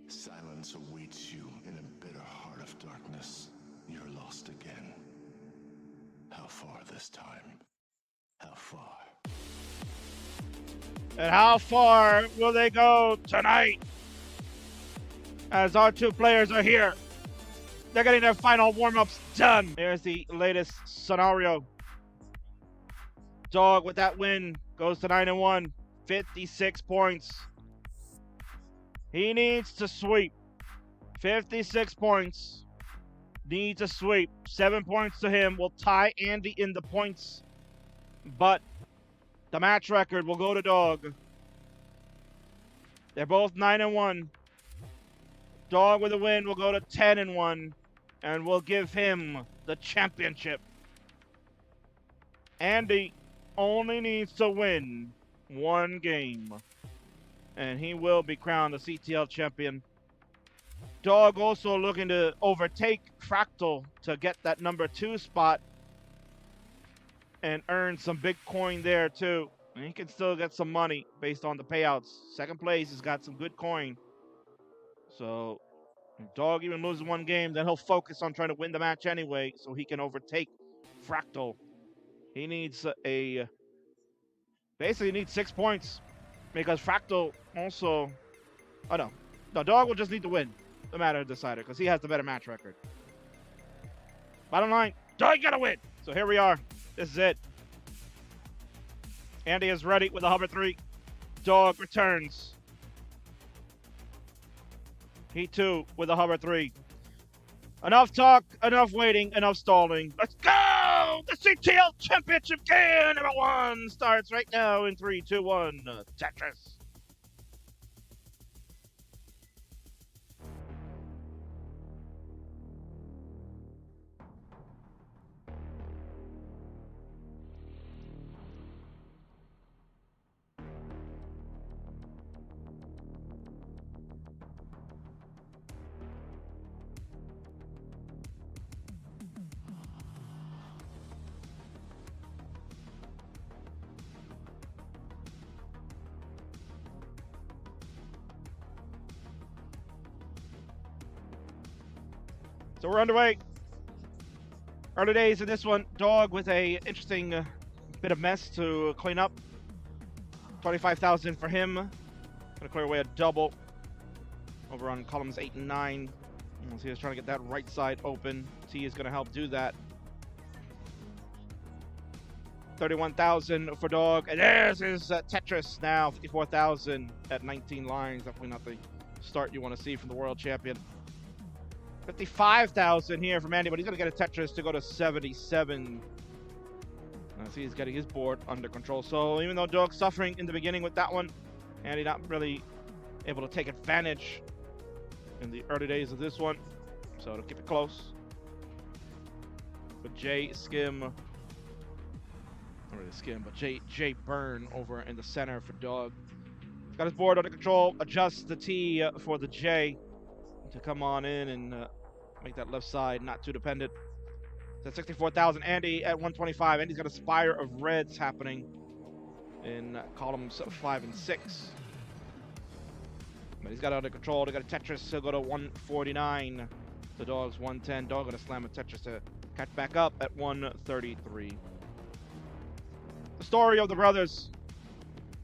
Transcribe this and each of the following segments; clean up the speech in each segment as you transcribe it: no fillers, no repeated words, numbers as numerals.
Silence awaits you in a bitter heart of darkness. You're lost again. How far this time? How far? And how far will they go tonight? As our two players are here. They're getting their final warm-ups done. Here's the latest scenario. Dog with that win goes to 9-1, 56 points. He needs to sweep. 56 points. Needs a sweep. 7 points to him. Will tie Andy in the points. But the match record will go to Dog. They're both 9-1. Dog with a win will go to 10-1. And will give him the championship. Andy only needs to win one game. And he will be crowned the CTL champion. Dog also looking to overtake Fractal to get that number 2 spot and earn some big coin there too. And he can still get some money based on the payouts. Second place has got some good coin. So if Dog even loses one game, then he'll focus on trying to win the match anyway so he can overtake Fractal. He needs basically needs 6 points because Fractal also, no, Dog will just need to win the matter decider because he has the better match record. Bottom line, Dog gotta win. So here we are. This is it. Andy is ready with the hover 3. Dog returns. He too with the hover 3. Enough talk, enough waiting, enough stalling. Let's go! The CTL Championship game number 1 starts right now in 3, 2, 1. Tetris. So we're underway. Early days in this one. Dog with a interesting bit of mess to clean up. 25,000 for him. Gonna clear away a double over on columns 8 and 9. So he was trying to get that right side open. T is gonna help do that. 31,000 for Dog. And there's his Tetris now. 54,000 at 19 lines. Definitely not the start you want to see from the world champion. 55,000 here from Andy, but he's going to get a Tetris to go to 77. See, he's getting his board under control. So even though Dog's suffering in the beginning with that one, Andy not really able to take advantage in the early days of this one. So to keep it close. But Jay Skim, not really Skim, but Jay Byrne over in the center for Dog. He's got his board under control. Adjusts the T for the J to come on in and make that left side not too dependent. It's at 64,000. Andy at 125. Andy's got a spire of reds happening in columns 5 and 6. But he's got it under control. They got a Tetris to go to 149. The Dog's 110. Dog gonna slam a Tetris to catch back up at 133. The story of the brothers,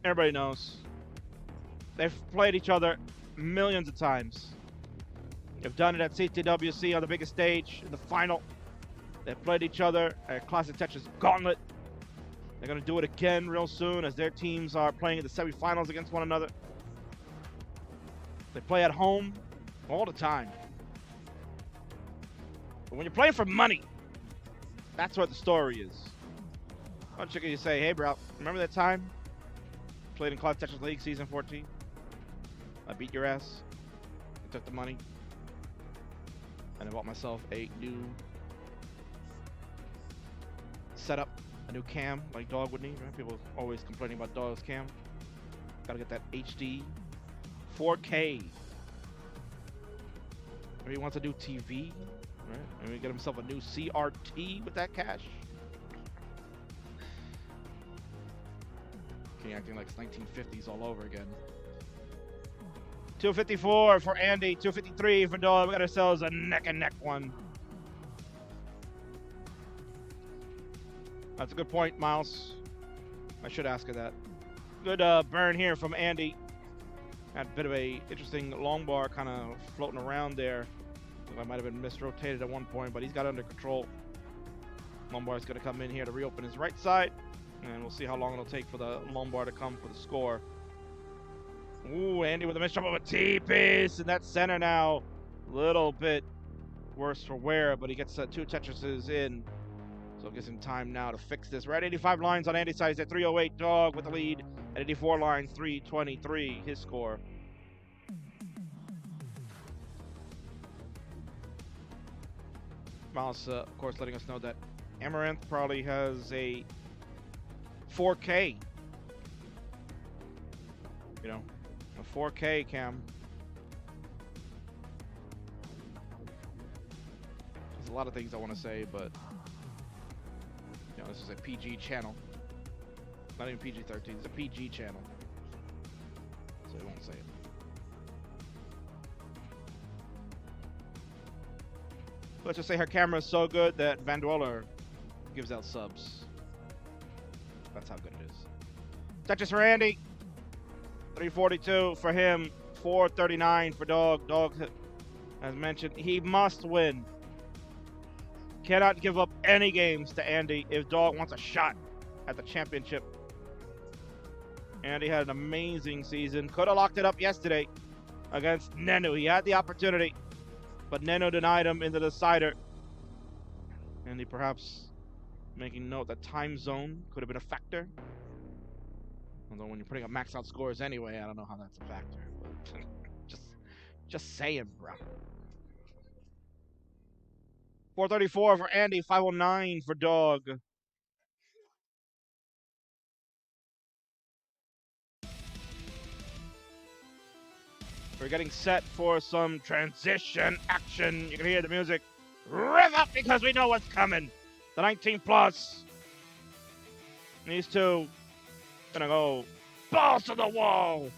everybody knows. They've played each other millions of times. They've done it at CTWC on the biggest stage in the final. They've played each other at Classic Tetris Gauntlet. They're going to do it again real soon as their teams are playing in the semifinals against one another. They play at home all the time. But when you're playing for money, that's what the story is. Why don't you say, hey, bro, remember that time? Played in Classic Tetris League Season 14? I beat your ass. I took the money. And I bought myself a new setup, a new cam, like Dog would need, right? People always complaining about Dog's cam. Gotta get that HD 4K. Maybe he wants to do TV, right? Maybe get himself a new CRT with that cash. King acting like it's 1950s all over again. 254 for Andy, 253 for Dog. We got ourselves a neck and neck one. That's a good point, Miles. I should ask her that. Good burn here from Andy. Had a bit of a interesting long bar kind of floating around there. I might have been misrotated at one point, but he's got it under control. Long bar is going to come in here to reopen his right side, and we'll see how long it'll take for the long bar to come for the score. Ooh, Andy with a misjump of a T-piece in that center now. A little bit worse for wear, but he gets 2 Tetrises in. So it gives him time now to fix this. We're at 85 lines on Andy's side. He's at 308. Dog with the lead at 84 lines, 323, his score. Miles, of course, letting us know that Amaranth probably has a 4K. You know, a 4K cam. There's a lot of things I want to say, but you know, this is a PG channel. Not even PG-13, it's a PG channel. So I won't say it. Let's just say her camera is so good that Van Dweller gives out subs. That's how good it is. Tetris for Andy. 342 for him. 439 for Dog. Dog, as mentioned, he must win. Cannot give up any games to Andy if Dog wants a shot at the championship. Andy had an amazing season. Could have locked it up yesterday against Nenu. He had the opportunity, but Nenu denied him in the decider. Andy perhaps making note that time zone could have been a factor. Although when you're putting up max out scores anyway, I don't know how that's a factor. But just saying, bro. 434 for Andy, 509 for Dog. We're getting set for some transition action. You can hear the music rev up because we know what's coming. The 19 plus. These two gonna go balls to the wall.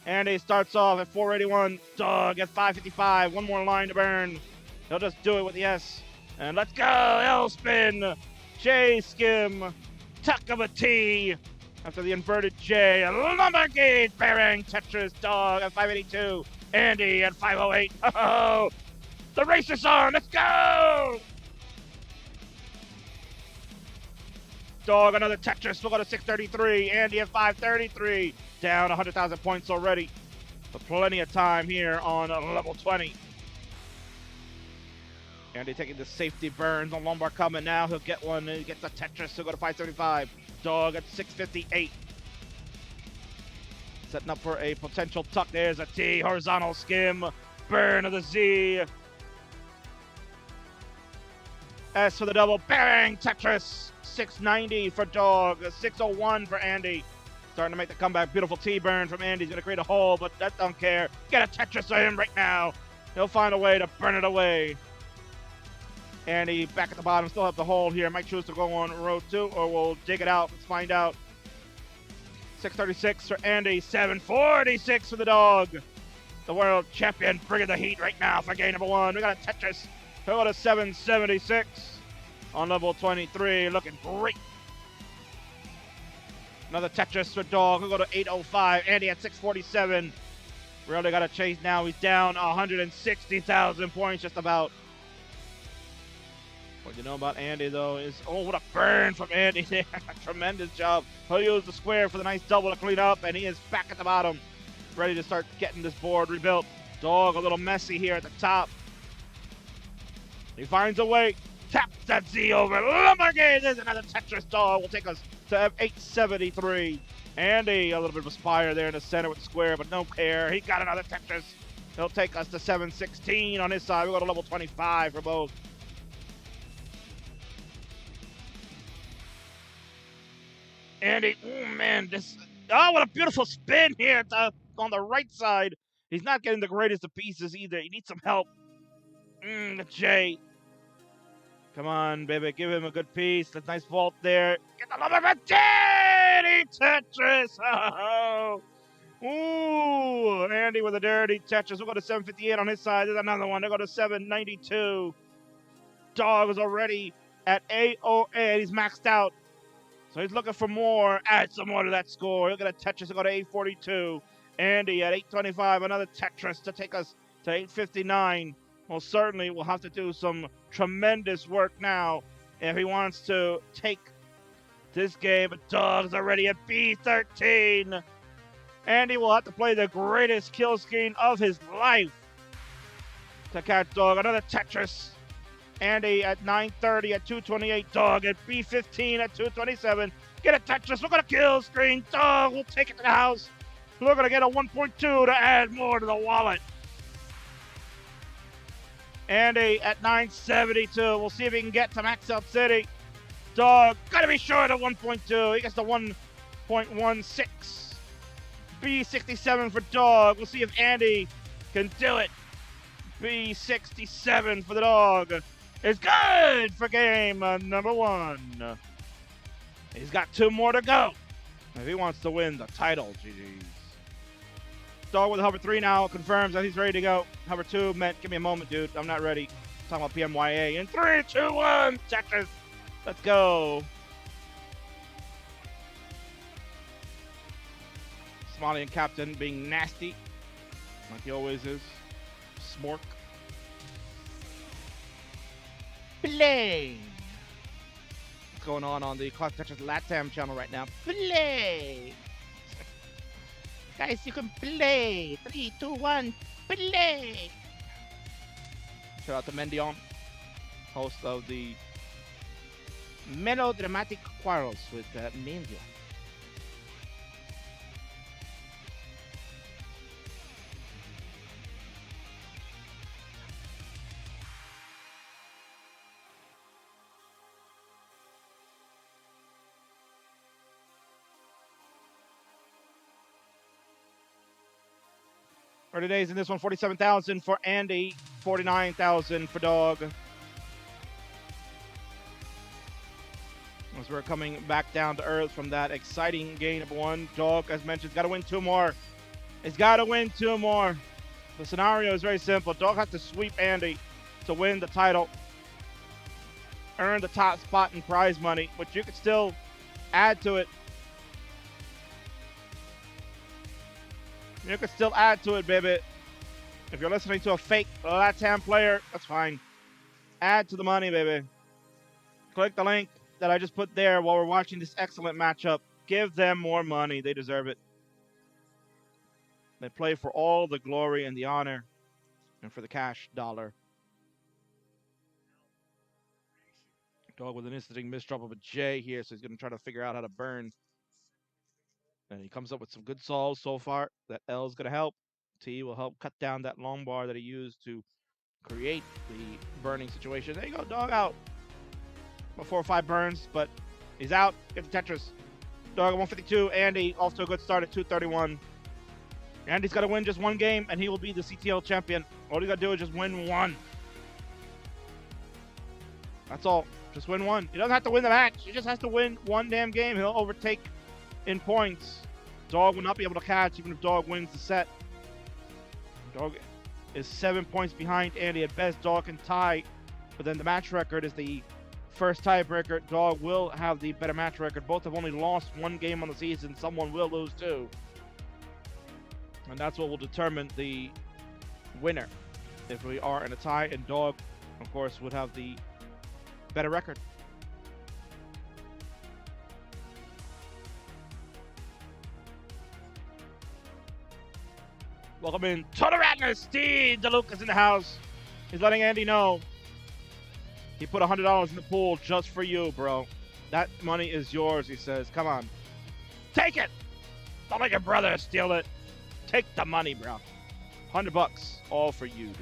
Andy starts off at 481. Dog at 555. One more line to burn. He'll just do it with the S. And let's go. L spin. J skim. Tuck of a T. After the inverted J. Lumbergate bearing Tetris. Dog at 582. Andy at 508. Oh, the race is on. Let's go. Dog, another Tetris. We'll go to 633. Andy at 533. Down 100,000 points already. But plenty of time here on level 20. Andy taking the safety burns on lumbar coming now. He'll get one. He gets a Tetris. He'll go to 535. Dog at 658. Setting up for a potential tuck. There's a T. Horizontal skim. Burn of the Z. S for the double. Bang! Tetris. 690 for Dog. 601 for Andy. Starting to make the comeback. Beautiful T-burn from Andy. He's going to create a hole, but that don't care. Get a Tetris to him right now. He'll find a way to burn it away. Andy back at the bottom. Still have the hold here. Might choose to go on row 2, or we'll dig it out. Let's find out. 636 for Andy. 746 for the Dog. The world champion bringing the heat right now for game number 1. We got a Tetris. He'll go to 776 on level 23. Looking great. Another Tetris for Dog. He'll go to 805. Andy at 647. Really got to chase now. He's down 160,000 points just about. What you know about Andy, though, is... Oh, what a burn from Andy there. Tremendous job. He'll use the square for the nice double to clean up, and he is back at the bottom. Ready to start getting this board rebuilt. Dog a little messy here at the top. He finds a way. Taps that Z over. Lumbergate! There's another Tetris. Dog will take us to 873. Andy, a little bit of a spire there in the center with the square, but no care. He got another Tetris. He'll take us to 716 on his side. We go to level 25 for both. Andy, oh man, this, oh, what a beautiful spin here on the right side. He's not getting the greatest of pieces either. He needs some help. The J. Come on, baby, give him a good piece. That's nice vault there. Get the lumber for Daddy Tetris. Oh. go. Andy with a dirty Tetris. We'll go to 758 on his side. There's another one. They go to 792. Dog is already at 808. He's maxed out. So he's looking for more. Add some more to that score. He'll get a Tetris to go to 842. Andy at 825. Another Tetris to take us to 859. Well, certainly will have to do some tremendous work now if he wants to take this game. But Dog's already at B13. Andy will have to play the greatest kill screen of his life to catch Dog. Another Tetris. Andy at 930 at 228. Dog at B15 at 227. Get a Tetris. We're going to kill screen. Dog will take it to the house. We're going to get a 1.2 to add more to the wallet. Andy at 972. We'll see if he can get to Max Out City. Dog, got to be short of 1.2. He gets the 1.16. B67 for Dog. We'll see if Andy can do it. B67 for the Dog. It's good for game number 1. He's got 2 more to go if he wants to win the title. GG's. Dog with hover 3 now confirms that he's ready to go. Hover 2 meant, give me a moment, dude. I'm not ready. I'm talking about PMYA. In 3, 2, 1, Tetris. Let's go. Somalian captain being nasty, like he always is. Smork. Play. What's going on the Classic Tetris Latam channel right now? Play. Guys, you can play. 3, 2, 1, play. Shout out to Mendion, host of the Melodramatic Quarrels with Mendion. Early days in this one, 47,000 for Andy, 49,000 for Dog. As we're coming back down to earth from that exciting game of 1, Dog, as mentioned, got to win 2 more. He's got to win 2 more. The scenario is very simple. Dog has to sweep Andy to win the title, earn the top spot in prize money, which you could still add to it. You can still add to it, baby. If you're listening to a fake Latam player, that's fine. Add to the money, baby. Click the link that I just put there while we're watching this excellent matchup. Give them more money. They deserve it. They play for all the glory and the honor and for the cash dollar. Dog with an instincting misdrop of a J here, so he's going to try to figure out how to burn. And he comes up with some good solves so far. That L is going to help. T will help cut down that long bar that he used to create the burning situation. There you go, Dog out. About 4 or 5 burns, but he's out. Get the Tetris. Dog at 152. Andy off to a good start at 231. Andy's got to win just 1 game, and he will be the CTL champion. All you got to do is just win 1. That's all. Just win 1. He doesn't have to win the match. He just has to win 1 damn game. He'll overtake in points. Dog will not be able to catch even if Dog wins the set. Dog is 7 points behind Andy. At best, Dog can tie, but then the match record is the first tiebreaker. Dog will have the better match record. Both have only lost 1 game on the season. Someone will lose 2. And that's what will determine the winner. If we are in a tie, and Dog, of course, would have the better record. Welcome in to the Ratner. Steve DeLucas in the house. He's letting Andy know he put $100 in the pool just for you, bro. That money is yours, he says. Come on. Take it. Don't let your brother steal it. Take the money, bro. $100. All for you, dude.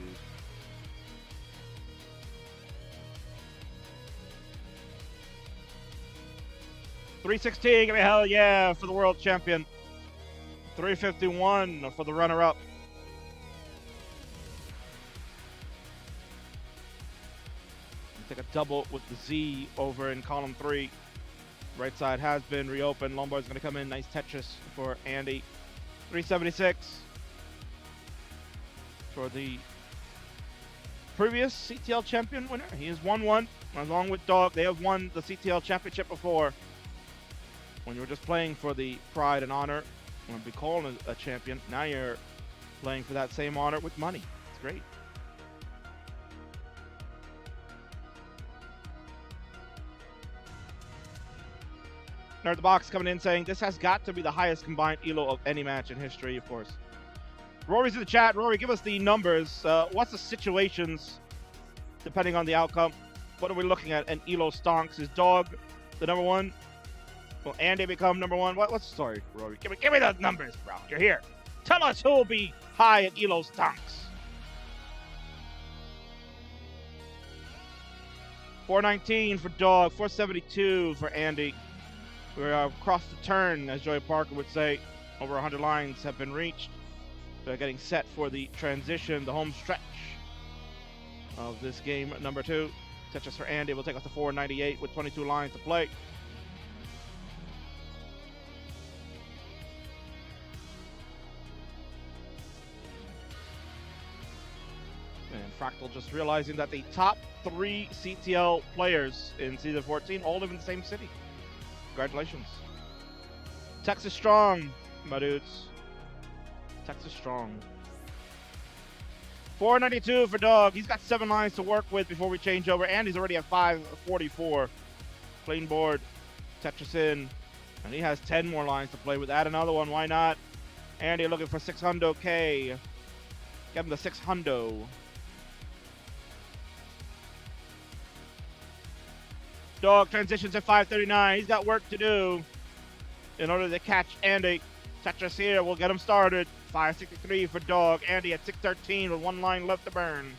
$316. Give me hell yeah for the world champion. $351 for the runner-up. Take a double with the Z over in column 3. Right side has been reopened. Lombard's going to come in. Nice Tetris for Andy. $376. for the previous CTL champion winner. He has won one, along with Dog. They have won the CTL championship before. When you were just playing for the pride and honor, and be called a champion, now you're playing for that same honor with money. It's great. Nerd the Box coming in saying, this has got to be the highest combined ELO of any match in history, of course. Rory's in the chat. Rory, give us the numbers. What's the situations, depending on the outcome? What are we looking at? And ELO stonks. Is Dog the number one? Will Andy become number one? What's the story, Rory? Give me those numbers, bro. You're here. Tell us who will be high at ELO stonks. 419 for Dog. 472 for Andy. We're across the turn, as Joey Parker would say. Over 100 lines have been reached. They're getting set for the transition, the home stretch of this game number 2. Tetris for Andy will take us to 498 with 22 lines to play. And Fractal just realizing that the top 3 CTL players in Season 14 all live in the same city. Congratulations. Texas strong, my dudes. Texas strong. 492 for Dog. He's got 7 lines to work with before we change over. Andy's already at 544. Clean board. Tetris in. And he has 10 more lines to play with. Add another one. Why not? Andy looking for 600K. Give him the 600. Dog transitions at 539. He's got work to do in order to catch Andy. Tetris here will get him started. 563 for Dog. Andy at 613 with 1 line left to burn.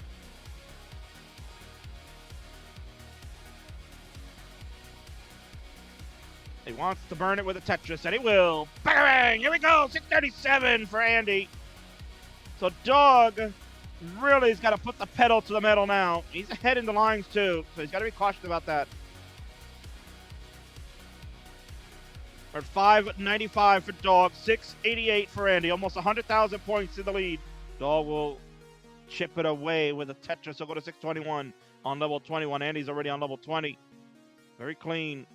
He wants to burn it with a Tetris, and he will. Bang! Here we go. 637 for Andy. So Dog really has got to put the pedal to the metal now. He's ahead in the lines too, so he's got to be cautious about that. We're at 595 for Dog, 688 for Andy, almost 100,000 points in the lead. Dog will chip it away with a Tetris. He'll go to 621 on level 21. Andy's already on level 20. Very clean.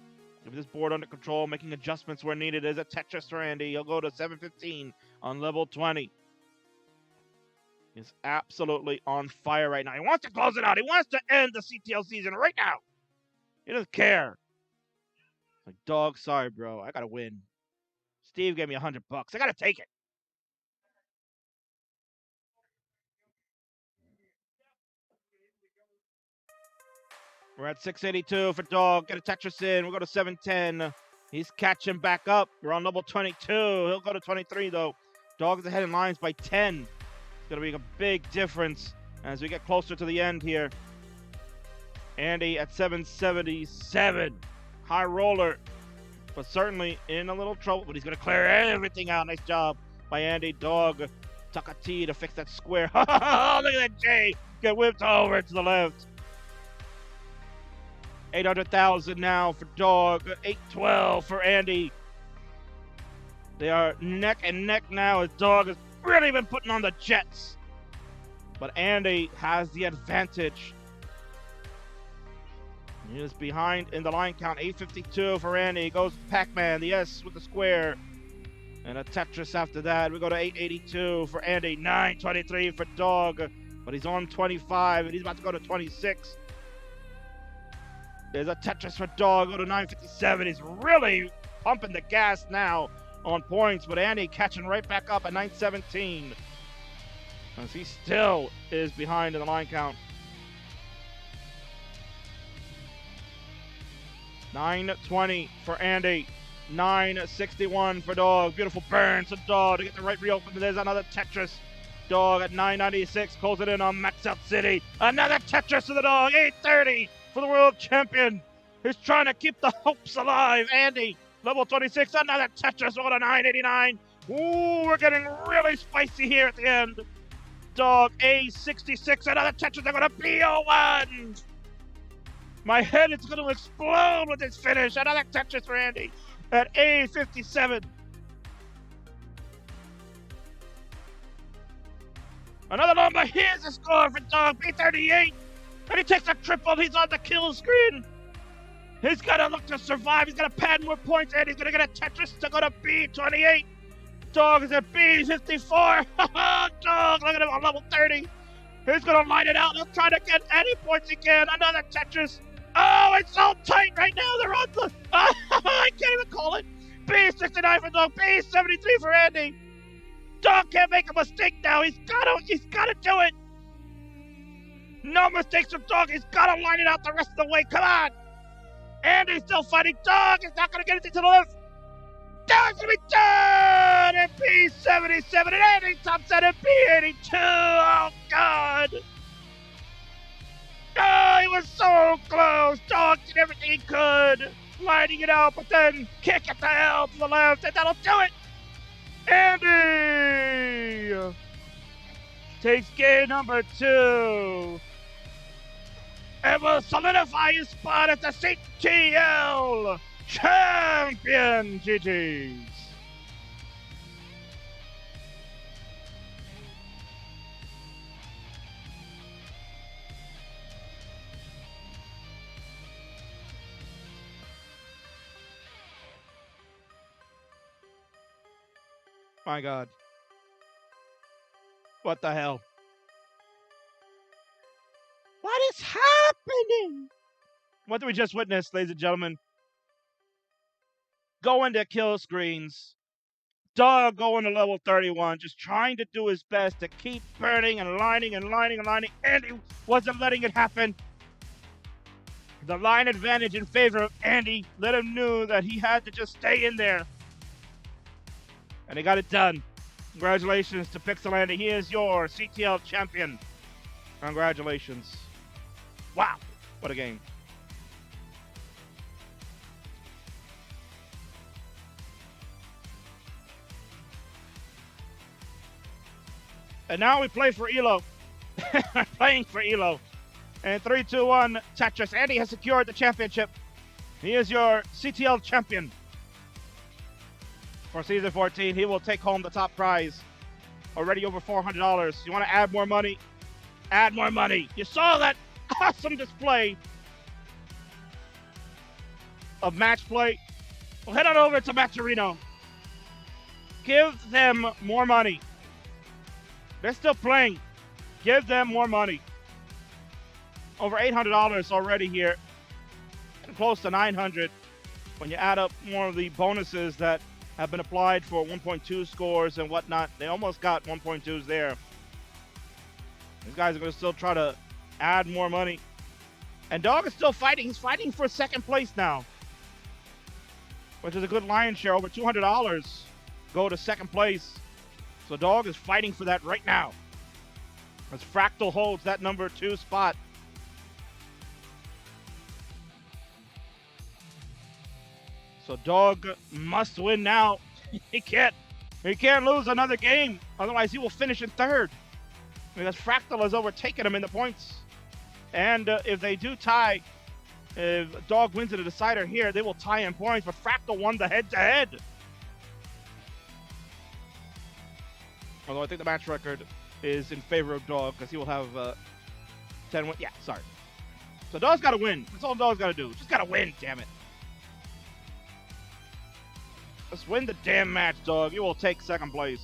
With this board under control, making adjustments where needed. There's a Tetris for Andy. He'll go to 715 on level 20. He's absolutely on fire right now. He wants to close it out. He wants to end the CTL season right now. He doesn't care. Like, Dog, sorry, bro. I gotta win. Steve gave me $100. I gotta take it. We're at 682 for Dog. Get a Tetris in. We'll go to 710. He's catching back up. We're on level 22. He'll go to 23, though. Dog's ahead in lines by 10. It's gonna be a big difference as we get closer to the end here. Andy at 777. High roller, but certainly in a little trouble, but he's going to clear everything out. Nice job by Andy. Dog, tuck a T to fix that square. Look at that J. Get whipped over to the left. 800,000 now for Dog. 812 for Andy. They are neck and neck now as Dog has really been putting on the jets. But Andy has the advantage. He is behind in the line count. 852 for Andy. He goes Pac-Man, the S with the square. And a Tetris after that. We go to 882 for Andy. 923 for Dog. But he's on 25 and he's about to go to 26. There's a Tetris for Dog. Go to 957. He's really pumping the gas now on points. But Andy catching right back up at 917. As he still is behind in the line count. 920 for Andy. 961 for Dog. Beautiful burn to Dog to get the right reopen. There's another Tetris. Dog at 996. Closing in on Max Out City. Another Tetris to the Dog. 830 for the world champion. He's trying to keep the hopes alive. Andy, level 26. Another Tetris. We'll go to 989. Ooh, we're getting really spicy here at the end. Dog, A66. Another Tetris. They're going to BO1. My head is going to explode with this finish. Another Tetris for Andy at A57. Another number. Here's the score for Dog. B38. And he takes a triple. He's on the kill screen. He's got to look to survive. He's got to pad more points, and he's going to get a Tetris to go to B28. Dog is at B54. Dog, look at him on level 30. He's going to line it out. He'll try to get any points he can. Another Tetris. Oh, it's so tight right now. They're on the... I can't even call it. B69 for Dog. B73 for Andy. Dog can't make a mistake now. He's got to do it. No mistakes from Dog. He's got to line it out the rest of the way. Come on. Andy's still fighting. Dog is not going to get anything to the left. Dog's going to be done at B77. And Andy tops out at B82. Oh, God. Oh, he was so close. Dog did everything he could. Lining it out, but then kick it to hell to the left. And that'll do it. Andy takes game number 2. And will solidify his spot as the CTL champion. GG's. My God. What the hell? What is happening? What did we just witness, ladies and gentlemen? Going to kill screens. Dog going to level 31, just trying to do his best to keep burning and lining and lining and lining, and he wasn't letting it happen. The line advantage in favor of Andy let him know that he had to just stay in there. And he got it done. Congratulations to Pixel Andy. He is your CTL champion. Congratulations. Wow, what a game. And now we play for Elo. We're playing for Elo. And 3, 2, 1, Tetris. Andy has secured the championship. He is your CTL champion. For season 14, he will take home the top prize. Already over $400. You want to add more money? Add more money. You saw that awesome display of match play. Well, head on over to Matcherino. Give them more money. They're still playing. Give them more money. Over $800 already here. And close to $900 when you add up more of the bonuses that have been applied for 1.2 scores and whatnot. They almost got 1.2s there. These guys are going to still try to add more money. And Dog is still fighting. He's fighting for second place now, which is a good lion's share. Over $200 go to second place. So Dog is fighting for that right now, as Fractal holds that number 2 spot. So Dog must win now. He can't lose another game. Otherwise, he will finish in third, because Fractal has overtaken him in the points. And if they do tie, if Dog wins in a decider here, they will tie in points. But Fractal won the head-to-head. Although I think the match record is in favor of Dog, because he will have 10 wins. Yeah, sorry. So Dog's got to win. That's all Dog's got to do. Just got to win, damn it. Let's win the damn match, Dog. You will take second place.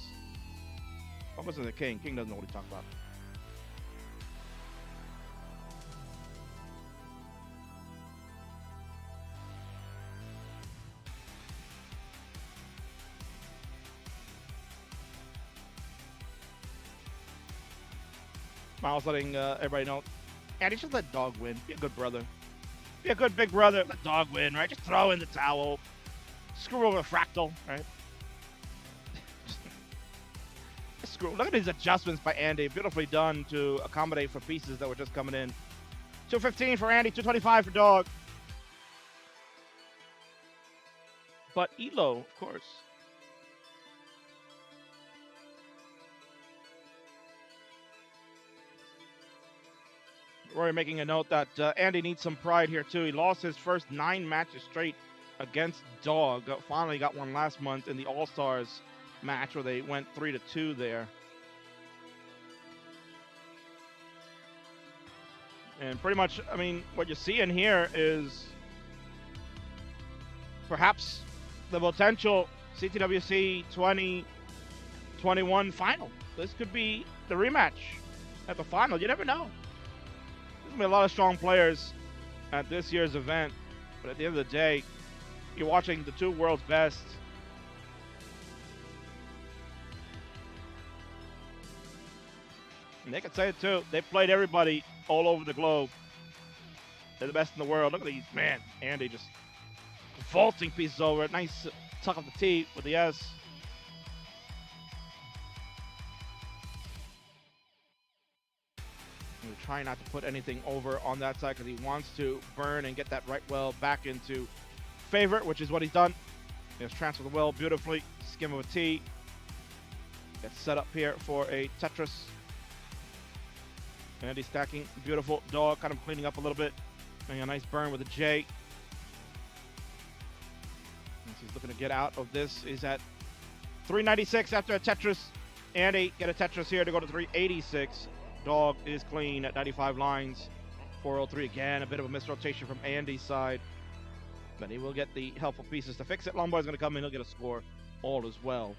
Oh, listen to the King. King doesn't know what he's talking about. Miles letting everybody know. Andy, just let Dog win. Be a good brother. Be a good big brother. Let Dog win, right? Just throw in the towel. Screw over Fractal, right? Screw. Look at these adjustments by Andy. Beautifully done to accommodate for pieces that were just coming in. 215 for Andy, 225 for Dog. But Elo, of course. Rory making a note that Andy needs some pride here too. He lost his first 9 matches straight against Dog. Finally got one last month in the All-Stars match where they went 3-2 there. And pretty much, I mean, what you're seeing here is perhaps the potential CTWC 2021 final. This could be the rematch at the final. You never know. There's going to be a lot of strong players at this year's event. But at the end of the day, you're watching the two world's best. And they can say it too. They played everybody all over the globe. They're the best in the world. Look at these, man. Andy just vaulting pieces over it. Nice tuck of the T with the S. He's trying not to put anything over on that side because he wants to burn and get that right well back into favorite, which is what he's done. He has transferred the well beautifully. Skim of a T. Gets set up here for a Tetris. Andy stacking. Beautiful dog, kind of cleaning up a little bit. Getting a nice burn with a J. As he's looking to get out of this. He's at 396 after a Tetris. Andy get a Tetris here to go to 386. Dog is clean at 95 lines. 403 again. A bit of a misrotation from Andy's side. But he will get the helpful pieces to fix it. Lombard's going to come in. He'll get a score. All is well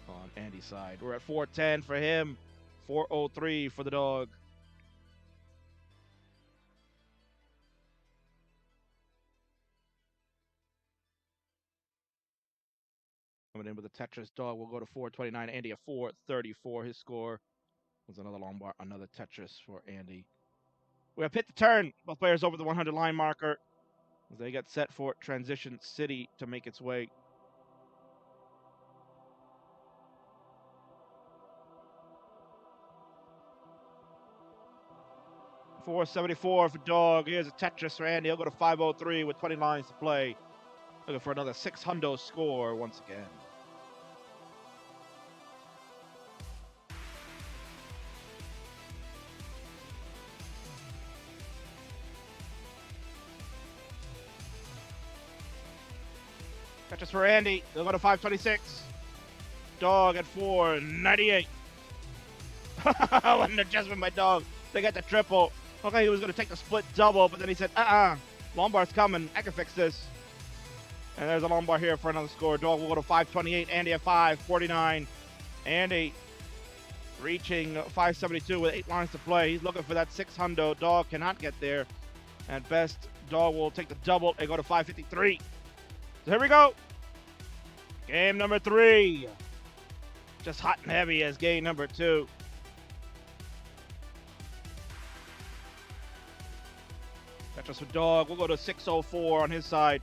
on Andy's side. We're at 410 for him. 403 for the dog. Coming in with a Tetris. Dog will go to 429. Andy at 434. His score was another Lombard, another Tetris for Andy. We have hit the turn. Both players over the 100 line marker as they get set for Transition City to make its way. $474 for Dog. Here's a Tetris for Andy. He'll go to 503 with 20 lines to play. Looking for another 600 score once again. Tetris for Andy. He'll go to 526. Dog at 498. What an adjustment by Dog. They get the triple. Okay, he was going to take the split double, but then he said, Lombard's coming. I can fix this. And there's a Lombard here for another score. Dog will go to 528. Andy at 549. Andy reaching 572 with 8 lines to play. He's looking for that 600. Dog cannot get there. At best, Dog will take the double and go to 553. So here we go. Game number 3. Just hot and heavy as game number 2. Tetris for Dog. We'll go to 604 on his side.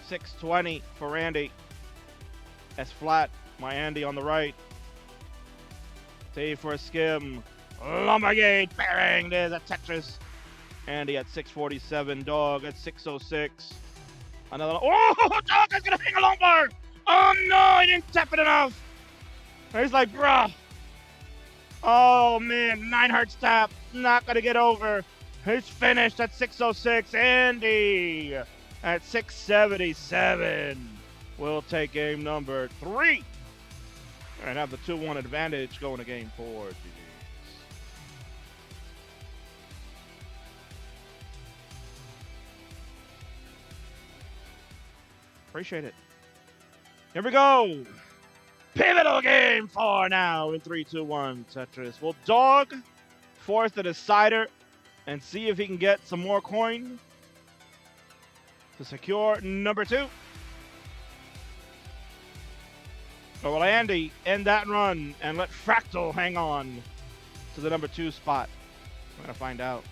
620 for Randy. S flat. My Andy on the right. T for a skim. Lumbergate. Bang. There's a Tetris. Andy at 647. Dog at 606. Another. Oh, Dog is going to hang a Lombard. Oh, no. He didn't tap it enough. He's like, bruh. Oh, man. 9 hearts tap. Not going to get over. He's finished at 606. Andy at 677. We'll take game number 3 and have the 2-1 advantage going to game 4. Appreciate it. Here we go. Pivotal game 4 now in 3, 2, 1 Tetris. Will Dog force the decider and see if he can get some more coin to secure number 2? Or will Andy end that run and let Fractal hang on to the number 2 spot? We're going to find out.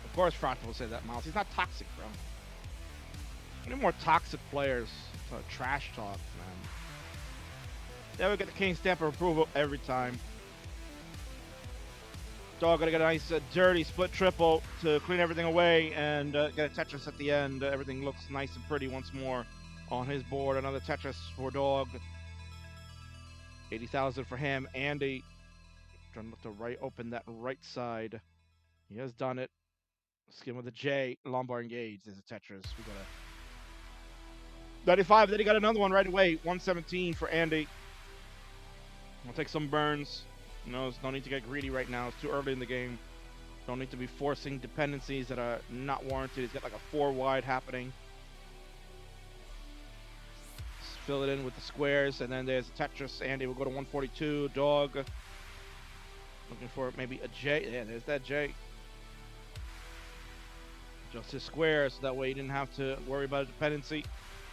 Of course Fractal will say that, Miles. He's not toxic, bro. We need more toxic players to trash talk, man. Then we get the King stamp of approval every time. Dog gonna get a nice dirty split triple to clean everything away and get a Tetris at the end. Everything looks nice and pretty once more on his board. Another Tetris for Dog. 80,000 for him. Andy trying to look to right open that right side. He has done it. Skin with a J. Lombard engaged. There's a Tetris. We got a 95. Then he got another one right away. 117 for Andy. I'll take some burns. No need to get greedy right now. It's too early in the game. Don't need to be forcing dependencies that are not warranted. He's got like a 4 wide happening. Just fill it in with the squares, and then there's a Tetris. Andy will go to 142. Dog. Looking for maybe a J. Yeah, there's that J. Just his square, so that way he didn't have to worry about a dependency.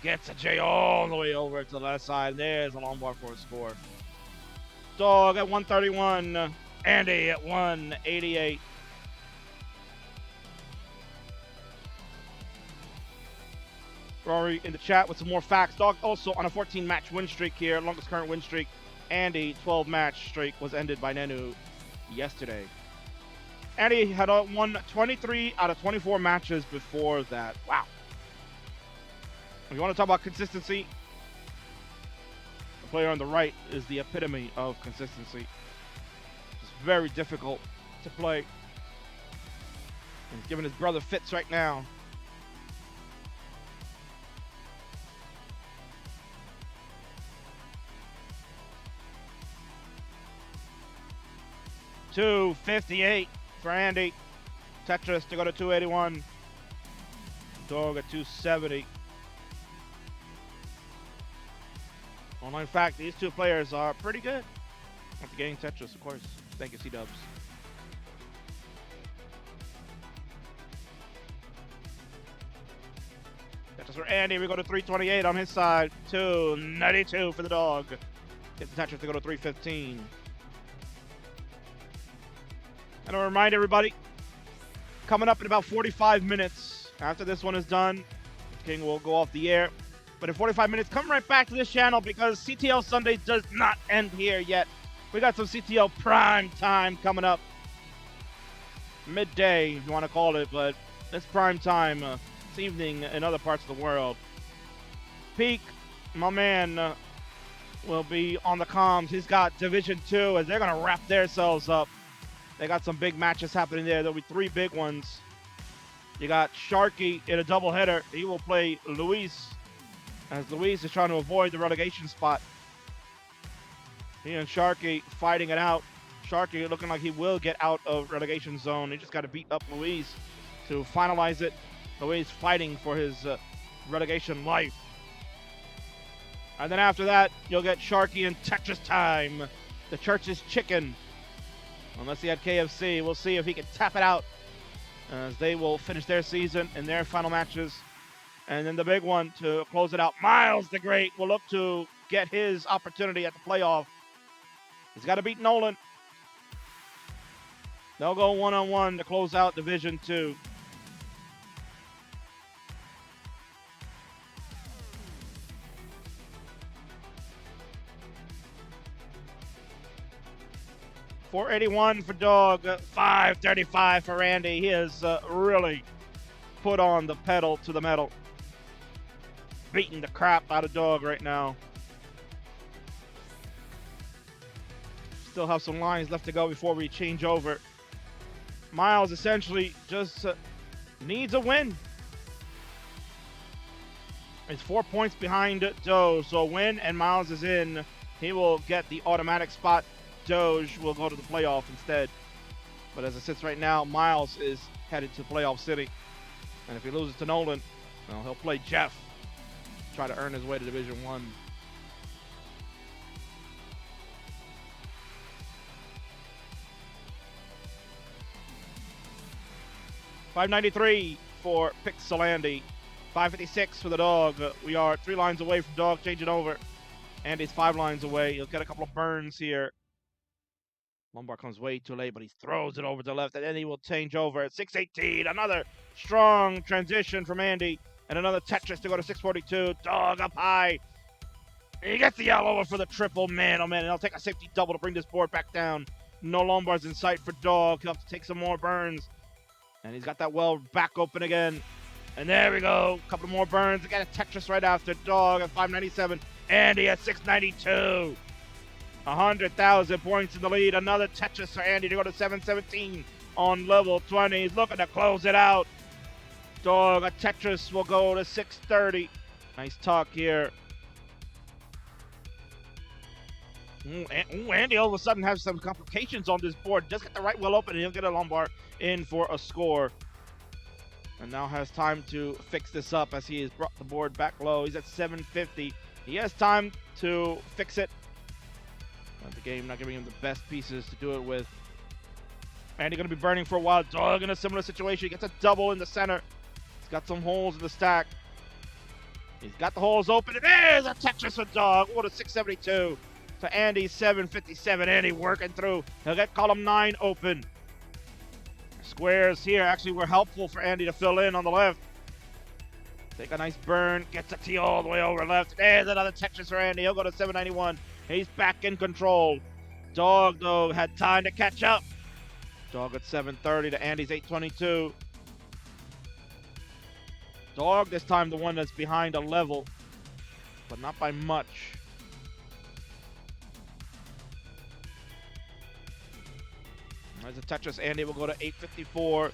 Gets a J all the way over to the left side. There's a long bar for a score. Dog at 131. Andy at 188. Rory in the chat with some more facts. Dog also on a 14-match win streak here, longest current win streak. Andy 12-match streak was ended by Nenu yesterday. Andy had won 23 out of 24 matches before that. Wow. If you want to talk about consistency, the player on the right is the epitome of consistency. It's very difficult to play. He's giving his brother fits right now. $258 for Andy. Tetris to go to 281. Dog at 270. Online fact, these two players are pretty good at the game Tetris, of course. Thank you, C-Dubs. Tetris for Andy, we go to 328 on his side. 292 for the dog. Get the Tetris to go to 315. And I'll remind everybody, coming up in about 45 minutes, after this one is done, King will go off the air. But in 45 minutes, come right back to this channel because CTL Sunday does not end here yet. We got some CTL prime time coming up. Midday, if you want to call it, but it's prime time this evening in other parts of the world. Peek, my man, will be on the comms. He's got Division 2 as they're going to wrap themselves up. They got some big matches happening there. There'll be 3 big ones. You got Sharky in a doubleheader. He will play Luis, as Luis is trying to avoid the relegation spot. He and Sharky fighting it out. Sharky looking like he will get out of relegation zone. He just got to beat up Luis to finalize it. Luis fighting for his relegation life. And then after that, you'll get Sharky and Tetris time. The church's chicken. Unless he had KFC, we'll see if he can tap it out as they will finish their season in their final matches. And then the big one to close it out, Miles the Great will look to get his opportunity at the playoff. He's got to beat Nolan. They'll go one-on-one to close out Division 2. $481 for Dog, $535 for Randy. He has really put on the pedal to the metal. Beating the crap out of Dog right now. Still have some lines left to go before we change over. Miles essentially just needs a win. He's 4 points behind Doge, so a win and Miles is in. He will get the automatic spot. Doge will go to the playoff instead. But as it sits right now, Miles is headed to playoff city. And if he loses to Nolan, well, he'll play Jeff. Try to earn his way to Division 1. $593 for Pixelandy. $556 for the Dog. We are 3 lines away from Dog changing over. Andy's 5 lines away. He'll get a couple of burns here. Lombard comes way too late, but he throws it over to the left, and then he will change over at 618. Another strong transition from Andy, and another Tetris to go to 642. Dog up high. He gets the yellow over for the triple. Man, oh man, and he'll take a safety double to bring this board back down. No Lombards in sight for Dog. He'll have to take some more burns. And he's got that well back open again. And there we go. A couple more burns. Again, a Tetris right after. Dog at 597. Andy at 692. 100,000 points in the lead. Another Tetris for Andy to go to 717 on level 20. He's looking to close it out. Dog, a Tetris will go to 630. Nice talk here. Andy all of a sudden has some complications on this board. Just get the right wheel open and he'll get a lumbar in for a score. And now has time to fix this up as he has brought the board back low. He's at 750. He has time to fix it. But the game not giving him the best pieces to do it with. Andy going to be burning for a while. Dog in a similar situation. He gets a double in the center. He's got some holes in the stack. He's got the holes open. And there's a Tetris for Dog. What a 672. To Andy, 757. Andy working through. He'll get column 9 open. Squares here actually were helpful for Andy to fill in on the left. Take a nice burn. Gets a T all the way over left. There's another Tetris for Andy. He'll go to 791. He's back in control. Dog, though, had time to catch up. Dog at 730 to Andy's 822. Dog this time the one that's behind a level, but not by much. There's a Tetris. Andy will go to 854.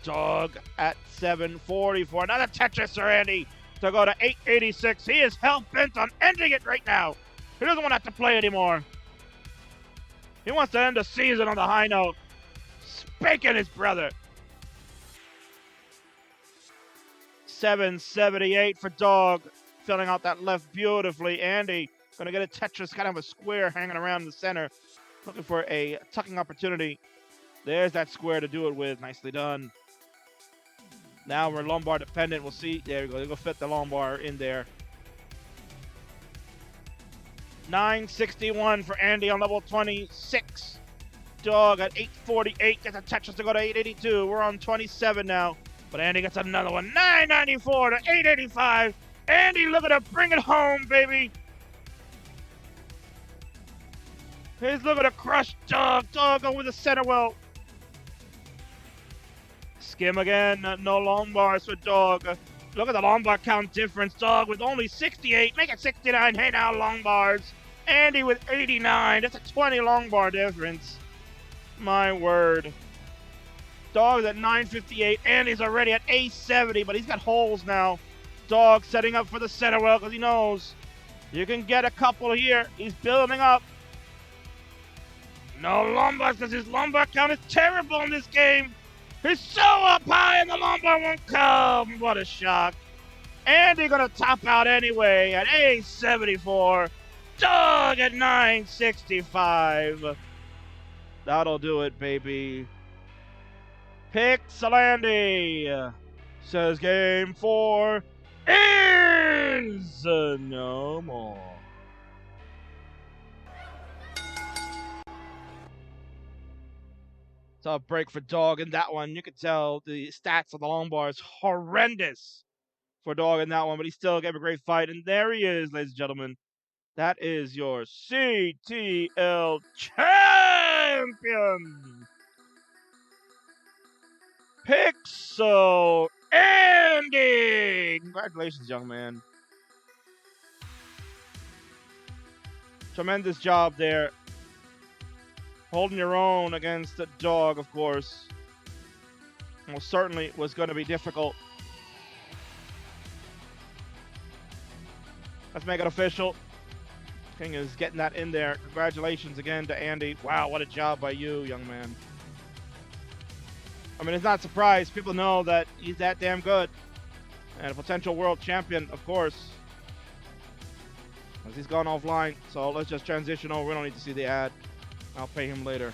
Dog at 744. Another Tetris for Andy to go to 886. He is hell-bent on ending it right now. He doesn't want to have to play anymore. He wants to end the season on the high note. Spanking his brother. 778 for Dog. Filling out that left beautifully. Andy going to get a Tetris, kind of a square hanging around in the center. Looking for a tucking opportunity. There's that square to do it with. Nicely done. Now we're lumbar dependent. We'll see. There we go. They'll fit the lumbar in there. 961 for Andy on level 26. Dog at 848. Gets a Tetris to go to 882. We're on 27 now. But Andy gets another one. 994 to 885. Andy looking to bring it home, baby. He's looking to crush Dog. Dog over the center well. Skim again. No lumbars for Dog. Look at the lumbar count difference. Dog with only 68. Make it 69. Hey now, lumbars. Andy with 89. That's a 20 lumbar difference. My word. Dog's at 958. Andy's already at 870, but he's got holes now. Dog setting up for the center well because he knows you can get a couple here. He's building up. No lumbars because his lumbar count is terrible in this game. He's so up high and the lumbar won't come. What a shock. Andy gonna top out anyway at 874. Dog at 965. That'll do it, baby. Peekayric says game 4 is no more. Tough break for Dog in that one. You could tell the stats of the longbar is horrendous for Dog in that one, but he still gave a great fight. And there he is, ladies and gentlemen. That is your CTL champion, Pixel Andy. Congratulations, young man. Tremendous job there. Holding your own against the Dog, of course. Most certainly was going to be difficult. Let's make it official. King is getting that in there. Congratulations again to Andy. Wow, what a job by you, young man. I mean, it's not a surprise. People know that he's that damn good. And a potential world champion, of course. As he's gone offline. So let's just transition over. We don't need to see the ad. I'll pay him later.